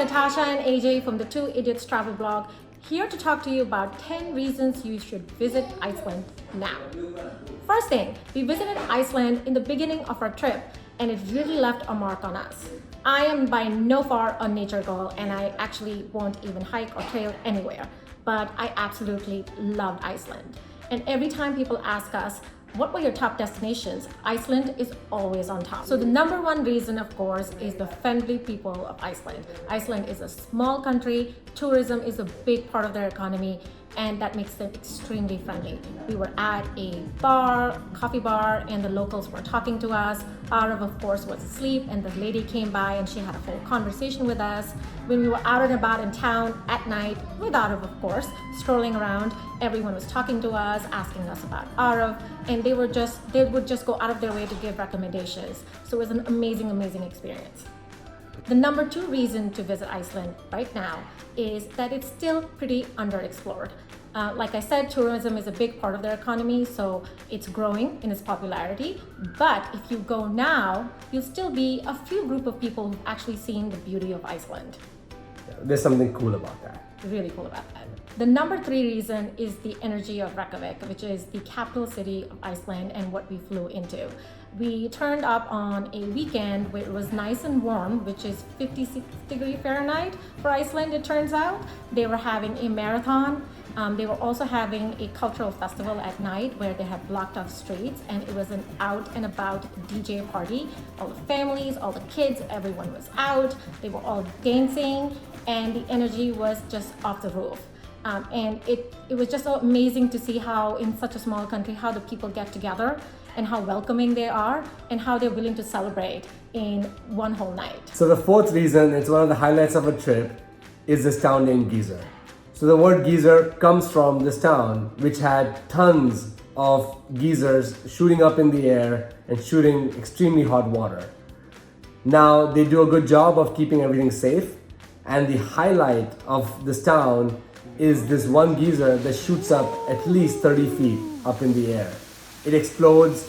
Natasha and AJ from the Two Idiots Travel Blog, here to talk to you about 10 reasons you should visit Iceland now. First thing, we visited Iceland in the beginning of our trip and it really left a mark on us. I am by no far a nature girl and I actually won't even hike or trail anywhere, but I absolutely loved Iceland. And every time people ask us, what were your top destinations? Iceland is always on top. So the number one reason, of course, is the friendly people of Iceland. Iceland is a small country, tourism is a big part of their economy, and that makes them extremely friendly. We were at a coffee bar, and the locals were talking to us. Arav, of course, was asleep, and the lady came by and she had a full conversation with us. When we were out and about in town at night, with Arav, of course, strolling around, everyone was talking to us, asking us about Arav, and they would just go out of their way to give recommendations. So it was an amazing, amazing experience. The number two reason to visit Iceland right now is that it's still pretty underexplored. Like I said, tourism is a big part of their economy, so it's growing in its popularity. But if you go now, you'll still be a few group of people who've actually seen the beauty of Iceland. There's something cool about that. Really cool about that. The number three reason is the energy of Reykjavik, which is the capital city of Iceland and what we flew into. We turned up on a weekend where it was nice and warm, which is 56 degrees Fahrenheit for Iceland, it turns out. They were having a marathon. They were also having a cultural festival at night where they had blocked off streets, and it was an out and about DJ party. All the families, all the kids, everyone was out. They were all dancing, and the energy was just off the roof. And it was just so amazing to see how in such a small country, how the people get together and how welcoming they are and how they're willing to celebrate in one whole night. So the fourth reason, it's one of the highlights of a trip, is this town named Geyser. So the word geyser comes from this town, which had tons of geysers shooting up in the air and shooting extremely hot water. Now they do a good job of keeping everything safe, and the highlight of this town is this one geyser that shoots up at least 30 feet up in the air. It explodes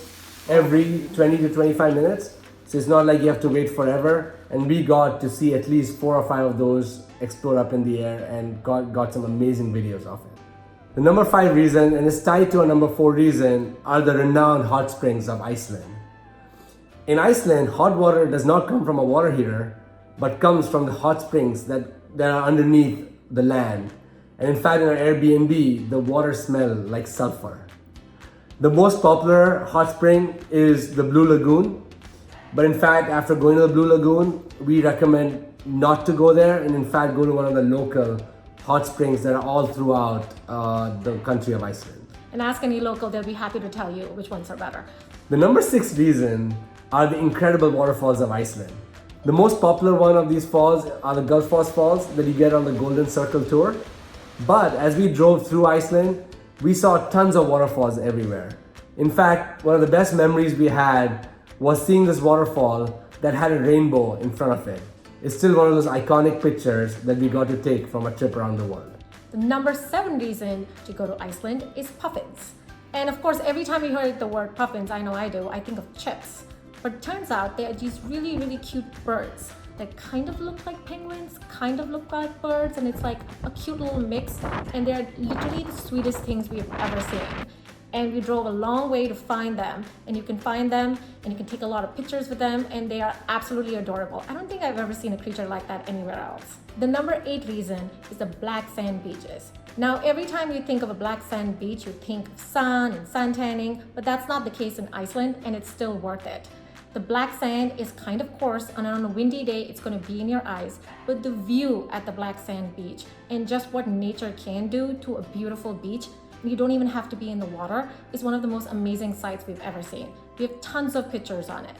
every 20 to 25 minutes, so it's not like you have to wait forever. And we got to see at least 4 or 5 of those explode up in the air and got some amazing videos of it. The number 5 reason, and it's tied to a number 4 reason, are the renowned hot springs of Iceland. In Iceland, hot water does not come from a water heater, but comes from the hot springs that are underneath the land. And in fact, in our Airbnb, the water smells like sulfur. The most popular hot spring is the Blue Lagoon. But in fact, after going to the Blue Lagoon, we recommend not to go there and in fact go to one of the local hot springs that are all throughout the country of Iceland. And ask any local, they'll be happy to tell you which ones are better. The number 6 reason are the incredible waterfalls of Iceland. The most popular one of these falls are the Gullfoss Falls that you get on the Golden Circle tour. But as we drove through Iceland, we saw tons of waterfalls everywhere. In fact, one of the best memories we had was seeing this waterfall that had a rainbow in front of it. It's still one of those iconic pictures that we got to take from a trip around the world. The number 7 reason to go to Iceland is puffins. And of course, every time you hear the word puffins, I know I do, I think of chips. But it turns out they are these really, really cute birds that kind of look like penguins, kind of look like birds, and it's like a cute little mix, and they're literally the sweetest things we've ever seen. And we drove a long way to find them, and you can find them and you can take a lot of pictures with them, and they are absolutely adorable. I don't think I've ever seen a creature like that anywhere else. The number 8 reason is the black sand beaches. Now, every time you think of a black sand beach, you think of sun and sun tanning, but that's not the case in Iceland, and it's still worth it. The black sand is kind of coarse, and on a windy day, it's going to be in your eyes. But the view at the black sand beach and just what nature can do to a beautiful beach, you don't even have to be in the water, is one of the most amazing sights we've ever seen. We have tons of pictures on it.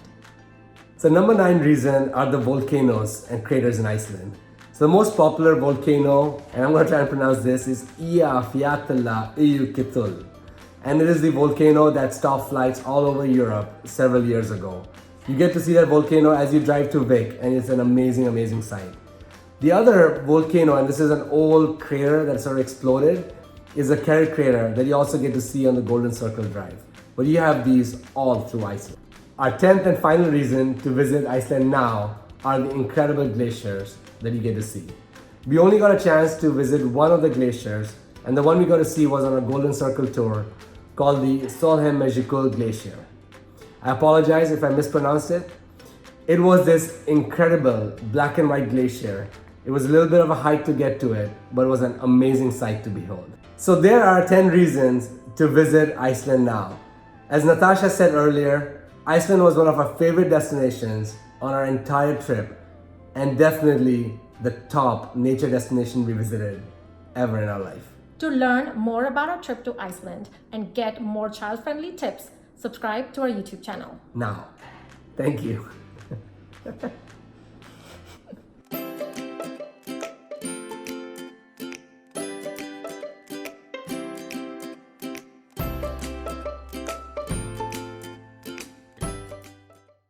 So number 9 reason are the volcanoes and craters in Iceland. So the most popular volcano, and I'm going to try and pronounce this, is Eyjafjallajökull. And it is the volcano that stopped flights all over Europe several years ago. You get to see that volcano as you drive to Vik, and it's an amazing, amazing sight. The other volcano, and this is an old crater that sort of exploded, is a carrot crater that you also get to see on the Golden Circle Drive. But you have these all through Iceland. Our 10th and final reason to visit Iceland now are the incredible glaciers that you get to see. We only got a chance to visit one of the glaciers, and the one we got to see was on a Golden Circle tour called the Solheim-Mejikul Glacier. I apologize if I mispronounced it. It was this incredible black and white glacier. It was a little bit of a hike to get to it, but it was an amazing sight to behold. So there are 10 reasons to visit Iceland now. As Natasha said earlier, Iceland was one of our favorite destinations on our entire trip, and definitely the top nature destination we visited ever in our life. To learn more about our trip to Iceland and get more child-friendly tips, subscribe to our YouTube channel. Now, thank you.